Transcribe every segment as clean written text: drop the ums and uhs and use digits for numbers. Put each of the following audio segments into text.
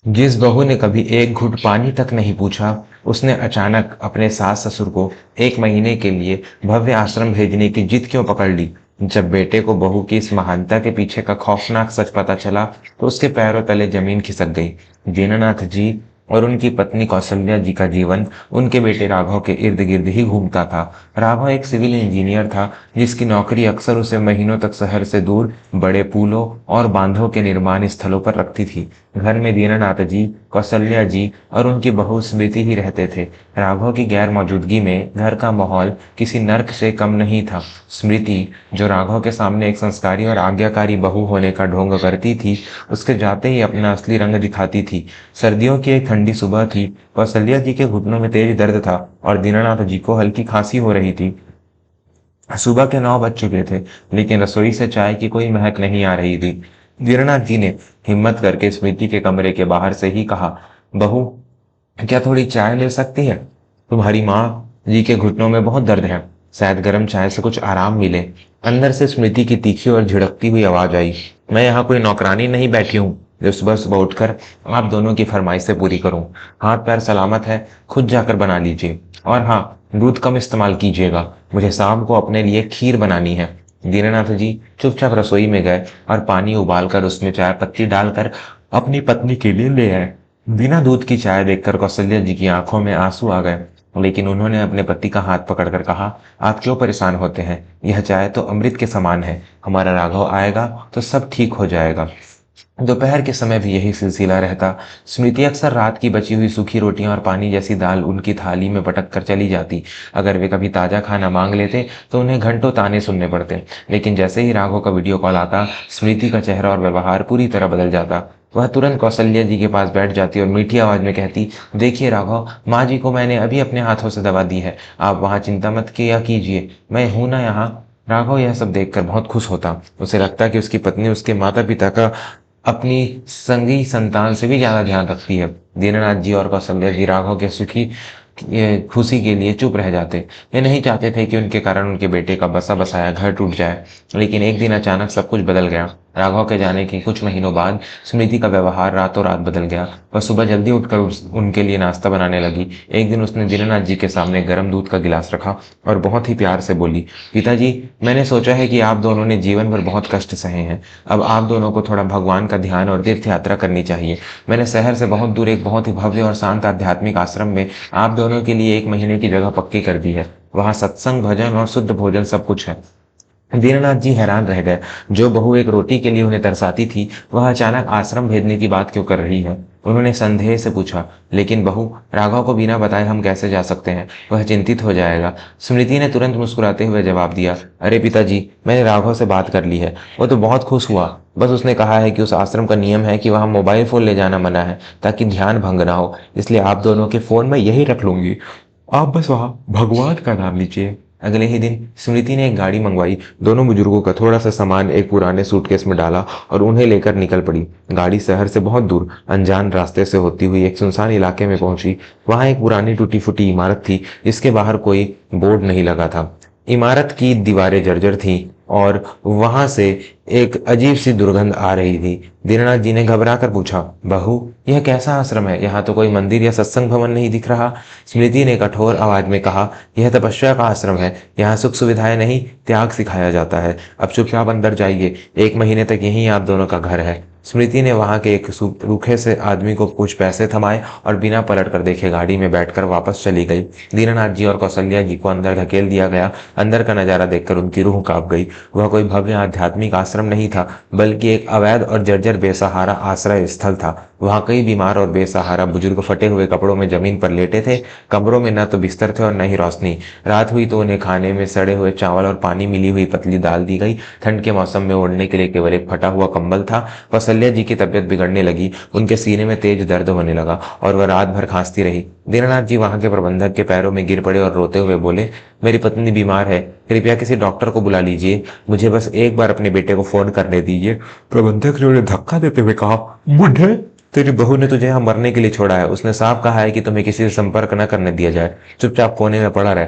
जिस बहू ने कभी एक घूंट पानी तक नहीं पूछा, उसने अचानक अपने सास-ससुर को 1 महीने के लिए भव्य आश्रम भेजने की जिद क्यों पकड़ ली? जब बेटे को बहू की इस महानता के पीछे का खौफनाक सच पता चला, तो उसके पैरों तले जमीन खिसक गई। दीनानाथ जी और उनकी पत्नी कौसल्या जी का जीवन उनके बेटे राघव के इर्द-गिर्द ही घूमता था। राघव एक सिविल इंजीनियर था, जिसकी नौकरी अक्सर उसे महीनों तक शहर से दूर बड़े पुलों और बांधों के निर्माण स्थलों पर रखती थी। घर में दीनानाथ जी, कौसल्या जी और उनकी बहू स्मृति ही रहते थे। राघव की गैर मौजूदगी में घर का माहौल किसी नर्क से कम नहीं था। स्मृति, जो राघव के सामने एक संस्कारी और आज्ञाकारी बहू होने का ढोंग करती थी, उसके जाते ही अपना असली रंग दिखाती थी। सर्दियों की एक ठंडी सुबह थी। कौसल्या जी के घुटनों में तेज दर्द था और दीनानाथ जी को हल्की खांसी हो रही थी। सुबह के 9 बज चुके थे, लेकिन रसोई से चाय की कोई महक नहीं आ रही थी। दीनानाथ जी ने हिम्मत करके स्मृति के कमरे के बाहर से ही कहा, बहू, क्या थोड़ी चाय मिल सकती है? तुम्हारी माँ जी के घुटनों में बहुत दर्द है। शायद गर्म चाय से कुछ आराम मिले। अंदर से स्मृति की तीखी और झिड़कती हुई आवाज आई। मैं यहाँ कोई नौकरानी नहीं बैठी हूँ जो सुबह सुबह उठकर आप दोनों की फरमाइशें पूरी करूँ। हाथ पैर सलामत है, खुद जाकर बना लीजिए। और हाँ, दूध कम इस्तेमाल कीजिएगा। मुझे शाम को अपने लिए खीर बनानी है। दीनानाथ जी चुपचाप रसोई में गए और पानी उबालकर उसमें चाय पत्ती डालकर अपनी पत्नी के लिए ले आए। बिना दूध की चाय देखकर कौसल्या जी की आंखों में आंसू आ गए, लेकिन उन्होंने अपने पति का हाथ पकड़कर कहा, आप क्यों परेशान होते हैं? यह चाय तो अमृत के समान है। हमारा राघव आएगा तो सब ठीक हो जाएगा। दोपहर के समय भी यही सिलसिला रहता। स्मृति अक्सर रात की बची हुई सूखी रोटियां और पानी जैसी दाल उनकी थाली में पटक कर चली जाती। अगर वे कभी ताजा खाना मांग लेते तो उन्हें घंटों ताने सुनने पड़ते, लेकिन जैसे ही राघव का वीडियो कॉल आता, स्मृति का चेहरा और व्यवहार पूरी तरह बदल जाता। वह तुरंत कौसल्या जी के पास बैठ जाती और मीठी आवाज में कहती, देखिए राघव, माँ जी को मैंने अभी अपने हाथों से दवा दी है। आप वहाँ चिंता मत किया कीजिए, मैं हूं ना यहाँ। राघव यह सब देखकर बहुत खुश होता। उसे लगता कि उसकी पत्नी उसके माता पिता का अपनी संगी संतान से भी ज्यादा ध्यान रखती है। दीनानाथ जी और कौशल्या जी राघव के सुखी ये खुशी के लिए चुप रह जाते। वे नहीं चाहते थे कि उनके कारण उनके बेटे का बसा बसाया घर टूट जाए। लेकिन एक दिन अचानक सब कुछ बदल गया। राघव के जाने के कुछ महीनों बाद स्मृति का व्यवहार रातों रात बदल गया। वह सुबह जल्दी उठकर उनके लिए नाश्ता बनाने लगी। एक दिन उसने दीनानाथ जी के सामने गर्म दूध का गिलास रखा और बहुत ही प्यार से बोली, पिताजी, मैंने सोचा है कि आप दोनों ने जीवन भर बहुत कष्ट सहे हैं। अब आप दोनों को थोड़ा भगवान का ध्यान और तीर्थ यात्रा करनी चाहिए। मैंने शहर से बहुत दूर एक बहुत ही भव्य और शांत आध्यात्मिक आश्रम में आप दोनों के लिए 1 महीने की जगह पक्की कर दी है। वहाँ सत्संग, भजन और शुद्ध भोजन सब कुछ है। दीननाथ जी हैरान रह गए। जो बहू एक रोटी के लिए उन्हें तरसाती थी, वह अचानक आश्रम भेजने की बात क्यों कर रही है? उन्होंने संदेह से पूछा, लेकिन बहू, राघव को बिना बताए हम कैसे जा सकते हैं? वह चिंतित हो जाएगा। स्मृति ने तुरंत मुस्कुराते हुए जवाब दिया, अरे पिताजी, मैंने राघव से बात कर ली है। वो तो बहुत खुश हुआ। बस उसने कहा है कि उस आश्रम का नियम है कि वहां मोबाइल फोन ले जाना मना है, ताकि ध्यान भंग ना हो। इसलिए आप दोनों के फोन में यही रख लूंगी। आप बस वहां भगवान का नाम लीजिए। अगले ही दिन स्मृति ने एक गाड़ी मंगवाई। दोनों बुजुर्गों का थोड़ा सा सामान एक पुराने सूटकेस में डाला और उन्हें लेकर निकल पड़ी। गाड़ी शहर से बहुत दूर अनजान रास्ते से होती हुई एक सुनसान इलाके में पहुंची। वहां एक पुरानी टूटी फूटी इमारत थी, जिसके बाहर कोई बोर्ड नहीं लगा था। इमारत की दीवारें जर्जर थीं और वहां से एक अजीब सी दुर्गंध आ रही थी। दीनानाथ जी ने घबरा कर पूछा, बहू, यह कैसा आश्रम है? यहाँ तो कोई मंदिर या सत्संग भवन नहीं दिख रहा। स्मृति ने कठोर आवाज में कहा, यह तपस्या का आश्रम है। यहाँ सुख सुविधाएं नहीं, त्याग सिखाया जाता है। अब चुपचाप अंदर जाइए। 1 महीने तक यहीं आप दोनों का घर है। स्मृति ने वहां के एक रूखे से आदमी को कुछ पैसे थमाए और बिना पलट कर देखे गाड़ी में बैठकर वापस चली गई। दीनानाथ जी और कौसल्या जी को अंदर धकेल दिया गया। अंदर का नजारा देखकर उनकी रूह कांप गई। वह कोई भव्य आध्यात्मिक आश्रम नहीं था, बल्कि एक अवैध और जर्जर बेसहारा आश्रय स्थल था। वहां कई बीमार और बेसहारा बुजुर्ग फटे हुए कपड़ों में जमीन पर लेटे थे। कमरों में न तो बिस्तर थे और न ही रोशनी। रात हुई तो उन्हें खाने में सड़े हुए चावल और पानी मिली हुई पतली दाल दी गई। ठंड के मौसम में ओढ़ने के लिए केवल एक फटा हुआ कंबल था। कौसल्या जी की तबीयत बिगड़ने लगी। उनके सीने में तेज दर्द होने लगा और वह रात भर खांसती रही। दीनानाथ जी वहां के प्रबंधक के पैरों में गिर पड़े और रोते हुए बोले, मेरी पत्नी बीमार है, कृपया किसी डॉक्टर को बुला लीजिए। मुझे बस एक बार अपने बेटे को फोन करने दीजिए। प्रबंधक ने उन्हें धक्का देते हुए कहा, बुढ़े, तेरी बहू ने तुझे यहाँ मरने के लिए छोड़ा है। उसने साफ कहा है कि तुम्हें किसी से संपर्क न करने दिया जाए। चुपचाप कोने में पड़ा रहे।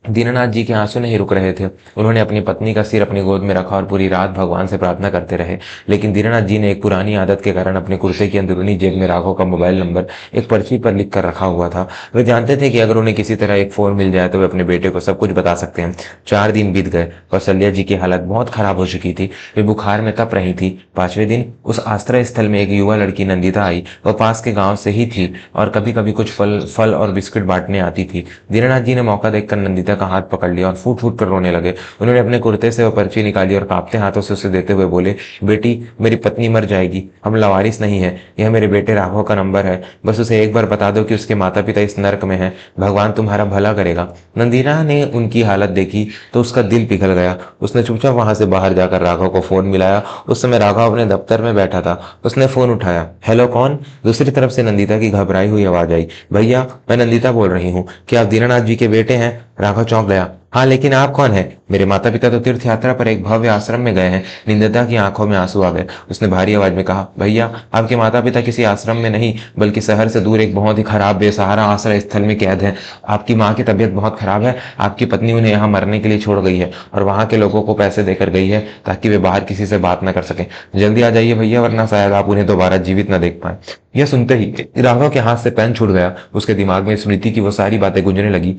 दीनानाथ जी के आंसू नहीं रुक रहे थे। उन्होंने अपनी पत्नी का सिर अपनी गोद में रखा और पूरी रात भगवान से प्रार्थना करते रहे। लेकिन दीनानाथ जी ने एक पुरानी आदत के कारण अपने कुर्ते की अंदरूनी जेब में राघव का मोबाइल नंबर एक पर्ची पर लिख कर रखा हुआ था। वे जानते थे कि अगर उन्हें किसी तरह एक फोन मिल जाए तो वे अपने बेटे को सब कुछ बता सकते हैं। 4 दिन बीत गए। कौशल्या जी की हालत बहुत खराब हो चुकी थी। वे बुखार में तप रही थी। 5वें दिन उस आश्रय स्थल में एक युवा लड़की नंदिता आई। वह पास के गांव से ही थी और कभी कभी कुछ फल फल और बिस्किट बांटने आती थी। दीनानाथ जी ने मौका देखकर नंदिता का हाथ पकड़ लिया और फूट फूट कर रोने लगे। उन्होंने अपने कुर्ते से वह पर्ची निकाली और कांपते हाथों से उसे देते हुए बोले, बेटी, मेरी पत्नी मर जाएगी, हम लावारिस नहीं है, यह मेरे बेटे राघव का नंबर है, बस उसे एक बार बता दो कि उसके माता पिता इस नर्क में हैं, भगवान तुम्हारा भला करेगा। नंदिता ने उनकी हालत देखी तो उसका दिल पिघल गया। उसने चुपचाप वहां से बाहर जाकर राघव को फोन मिलाया। उस समय राघव अपने दफ्तर में बैठा था। उसने फोन उठाया। हेलो, कौन? दूसरी तरफ से नंदिता की घबराई हुई आवाज आई। भैया, मैं नंदिता बोल रही हूँ, क्या आप दीनानाथ जी के बेटे हैं? राघव चौंक गया। हाँ, लेकिन आप कौन हैं? मेरे माता पिता तो तीर्थ यात्रा पर एक भव्य आश्रम में गए हैं। निंदिता की आंखों में आंसू आ गए। उसने भारी आवाज में कहा, भैया, आपके माता पिता किसी आश्रम में नहीं बल्कि शहर से दूर एक बहुत ही खराब बेसहारा आश्रय स्थल में कैद है। आपकी माँ की तबीयत बहुत खराब है। आपकी पत्नी उन्हें यहाँ मरने के लिए छोड़ गई है और वहां के लोगों को पैसे देकर गई है ताकि वे बाहर किसी से बात न कर सके। जल्दी आ जाइए भैया, वरना शायद आप उन्हें दोबारा जीवित न देख पाए। यह सुनते ही राघव के हाथ से पेन छूट गया। उसके दिमाग में स्मृति की वो सारी बातें गूंजने लगी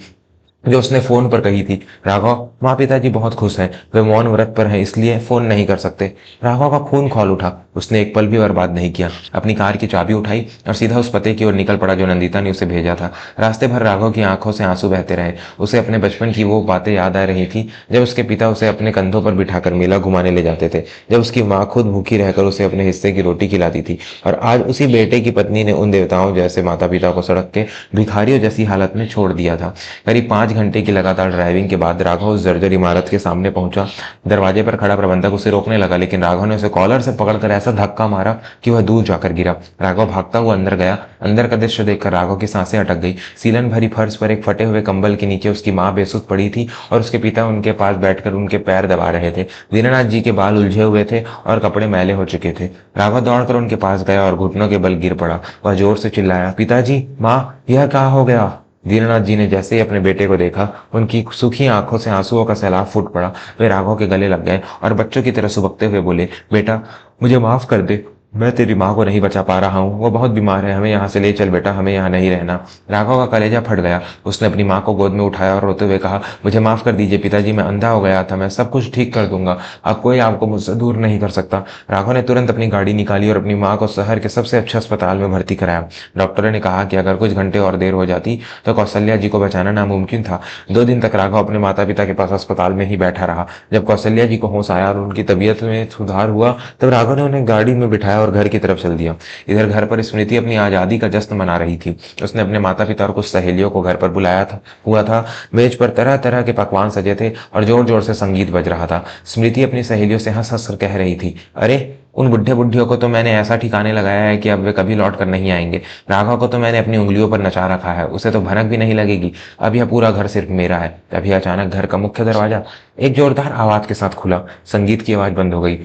जो उसने फोन पर कही थी। राघव, माँ पिताजी बहुत खुश हैं, वे मौन व्रत पर हैं, इसलिए फोन नहीं कर सकते। राघव का खून खौल उठा। उसने एक पल भी बर्बाद नहीं किया। अपनी कार की चाबी उठाई और सीधा उस पते की ओर निकल पड़ा जो नंदिता ने उसे भेजा था। रास्ते भर राघव की आंखों से आंसू बहते रहे। उसे अपने बचपन की वो बातें याद आ रही थी जब उसके पिता उसे अपने कंधों पर बिठाकर मेला घुमाने ले जाते थे, जब उसकी माँ खुद भूखी रहकर उसे अपने हिस्से की रोटी खिलाती थी, और आज उसी बेटे की पत्नी ने उन देवताओं जैसे माता पिता को सड़क के भिखारियों जैसी हालत में छोड़ दिया था। करीब 5 घंटे की लगातार ड्राइविंग के बाद राघव उस जर्जर इमारत के सामने पहुंचा। दरवाजे पर खड़ा प्रबंधक उसे रोकने लगा, लेकिन राघव ने उसे कॉलर से पकड़कर ऐसा धक्का मारा कि वह दूर जाकर गिरा। राघव भागता हुआ अंदर गया। अंदर का दृश्य देखकर राघव की सांसें अटक गई। सीलन भरी फर्श पर एक फटे हुए कंबल के नीचे उसकी माँ बेसुध पड़ी थी और उसके पिता उनके पास बैठकर उनके पैर दबा रहे थे। दीनानाथ जी के बाल उलझे हुए थे और कपड़े मैले हो चुके थे। राघव दौड़कर उनके पास गया और घुटनों के बल गिर पड़ा। वह जोर से चिल्लाया, पिताजी, माँ, यह क्या हो गया? दीनानाथ जी ने जैसे ही अपने बेटे को देखा, उनकी सूखी आंखों से आंसुओं का सैलाब फूट पड़ा। वे राघव के गले लग गए और बच्चों की तरह सुबकते हुए बोले, बेटा, मुझे माफ कर दे, मैं तेरी माँ को नहीं बचा पा रहा हूँ, वो बहुत बीमार है, हमें यहाँ से ले चल बेटा, हमें यहाँ नहीं रहना। राघव का कलेजा फट गया। उसने अपनी माँ को गोद में उठाया और रोते हुए कहा, मुझे माफ कर दीजिए पिताजी, मैं अंधा हो गया था, मैं सब कुछ ठीक कर दूंगा, अब कोई आपको मुझसे दूर नहीं कर सकता। राघव ने तुरंत अपनी गाड़ी निकाली और अपनी माँ को शहर के सबसे अच्छे अस्पताल में भर्ती कराया। डॉक्टरों ने कहा कि अगर कुछ घंटे और देर हो जाती तो कौशल्या जी को बचाना नामुमकिन था। 2 दिन तक राघव अपने माता पिता के पास अस्पताल में ही बैठा रहा। जब कौशल्या जी को होश आया और उनकी तबीयत में सुधार हुआ, तब राघव ने उन्हें गाड़ी में बिठाया और घर की तरफ चल दिया। इधर घर पर स्मृति अपनी आजादी का जश्न मना रही थी। उसने अपने माता पिता और कुछ सहेलियों को घर पर बुलाया था। मेज पर तरह तरह के पकवान सजे थे और जोर जोर से संगीत बज रहा था। स्मृति अपनी सहेलियों से हंस हंस कर कह रही थी, अरे, उन बुढ़े बुढ़ियों को तो मैंने ऐसा ठिकाने लगाया है कि अब वे कभी लौट कर नहीं आएंगे। राघव को तो मैंने अपनी उंगलियों पर नचा रखा है, उसे तो भनक भी नहीं लगेगी। अब यह पूरा घर सिर्फ मेरा है। तभी अचानक घर का मुख्य दरवाजा एक जोरदार आवाज के साथ खुला। संगीत की आवाज बंद हो गई।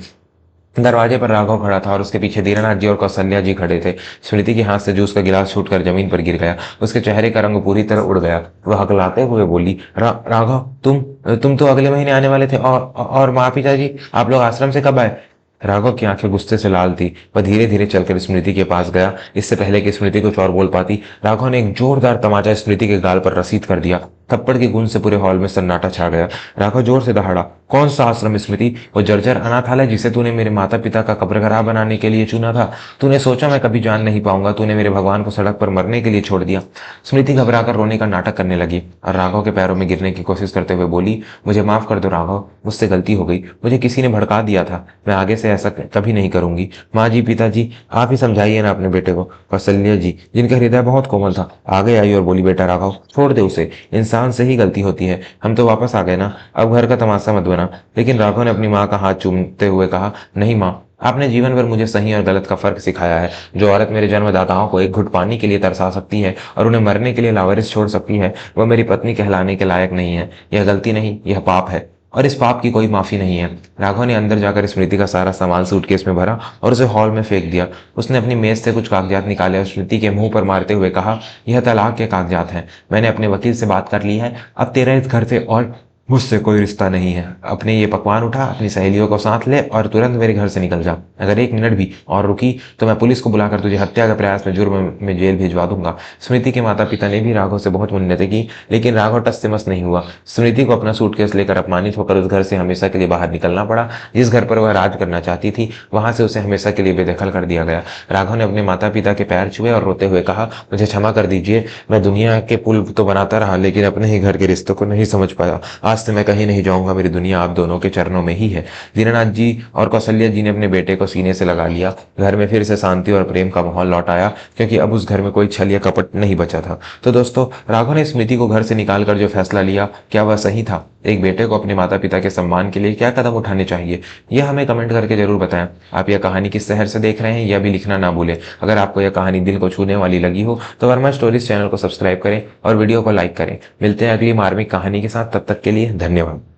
दरवाजे पर राघव खड़ा था और उसके पीछे दीनानाथ जी और कौशल्या जी खड़े थे। स्मृति के हाथ से जूस का गिलास छूटकर जमीन पर गिर गया। उसके चेहरे का रंग पूरी तरह उड़ गया। वह हकलाते हुए बोली, राघव, तुम तो अगले महीने आने वाले थे, और माँ पिताजी, आप लोग आश्रम से कब आए? राघव की आंखें गुस्से से लाल थी। वह धीरे धीरे चलकर स्मृति के पास गया। इससे पहले कि स्मृति कुछ और बोल पाती, राघव ने एक जोरदार तमाचा स्मृति के गाल पर रसीद कर दिया। थप्पड़ की गूंज से पूरे हॉल में सन्नाटा छा गया। राघव जोर से दहाड़ा, कौन सा आश्रम स्मृति? वो जर्जर अनाथालय जिसे तूने मेरे माता पिता का कब्रगाह बनाने के लिए चुना था। तूने सोचा मैं कभी जान नहीं पाऊंगा, तूने मेरे भगवान को सड़क पर मरने के लिए छोड़ दिया। स्मृति घबराकर रोने का नाटक करने लगी और राघव के पैरों में गिरने की कोशिश करते हुए बोली, मुझे माफ कर दो राघव, मुझसे गलती हो गई, मुझे किसी ने भड़का दिया था, मैं आगे से ऐसा कभी नहीं करूंगी। माँ जी, पिताजी, आप ही समझाइए ना अपने बेटे को। कौशल्या जी, जिनका हृदय बहुत कोमल था, आगे आई और बोली, बेटा राघव, छोड़ दे उसे, इंसान से ही गलती होती है, हम तो वापस आ गए ना, अब घर का तमाशा मत बना। लेकिन राघव ने अपनी माँ का हाथ चूमते हुए कहा, नहीं माँ, आपने जीवन भर मुझे सही और गलत का फर्क सिखाया है। जो औरत मेरे जन्मदाताओं को एक घुट पानी के लिए तरसा सकती है और उन्हें मरने के लिए लावारिस छोड़ सकती है, वह मेरी पत्नी कहलाने के लायक नहीं है। यह गलती नहीं, यह पाप है। और इस पाप की कोई माफी नहीं है। राघव ने अंदर जाकर स्मृति का सारा सामान सूटकेस में भरा और उसे हॉल में फेंक दिया। उसने अपनी मेज से कुछ कागजात निकाले और स्मृति के मुंह पर मारते हुए कहा, यह तलाक के कागजात हैं। मैंने अपने वकील से बात कर ली है। अब तेरा इस घर से और मुझसे कोई रिश्ता नहीं है। अपने ये पकवान उठा, अपनी सहेलियों को साथ ले और तुरंत मेरे घर से निकल जा। अगर 1 मिनट भी और रुकी तो मैं पुलिस को बुलाकर तुझे हत्या के प्रयास में जुर्म में जेल भिजवा दूंगा। स्मृति के माता पिता ने भी राघव से बहुत मिन्नतें की, लेकिन राघव टस से मस नहीं हुआ। स्मृति को अपना सूटकेस लेकर अपमानित होकर उस घर से हमेशा के लिए बाहर निकलना पड़ा। जिस घर पर वह राज करना चाहती थी, वहां से उसे हमेशा के लिए बेदखल कर दिया गया। राघव ने अपने माता पिता के पैर छुए और रोते हुए कहा, मुझे क्षमा कर दीजिए। मैं दुनिया के पुल तो बनाता रहा, लेकिन अपने ही घर के रिश्तों को नहीं समझ पाया। आज से मैं कहीं नहीं जाऊंगा, मेरी दुनिया आप दोनों के चरणों में ही है। दीनानाथ जी और कौशल्या जी ने अपने बेटे को सीने से लगा लिया। घर में फिर से शांति और प्रेम का माहौल लौट आया, क्योंकि अब उस घर में कोई छल या कपट नहीं बचा था। तो दोस्तों, राघव ने स्मृति को घर से निकालकर जो फैसला लिया, क्या वह सही था? एक बेटे को अपने माता पिता के सम्मान के लिए क्या कदम उठाने चाहिए, यह हमें कमेंट करके जरूर बताएं। आप यह कहानी किस शहर से देख रहे हैं, यह भी लिखना ना भूलें। अगर आपको यह कहानी दिल को छूने वाली लगी हो तो वर्मा स्टोरीज चैनल को सब्सक्राइब करें और वीडियो को लाइक करें। मिलते हैं अगली मार्मिक कहानी के साथ, तब तक के लिए धन्यवाद।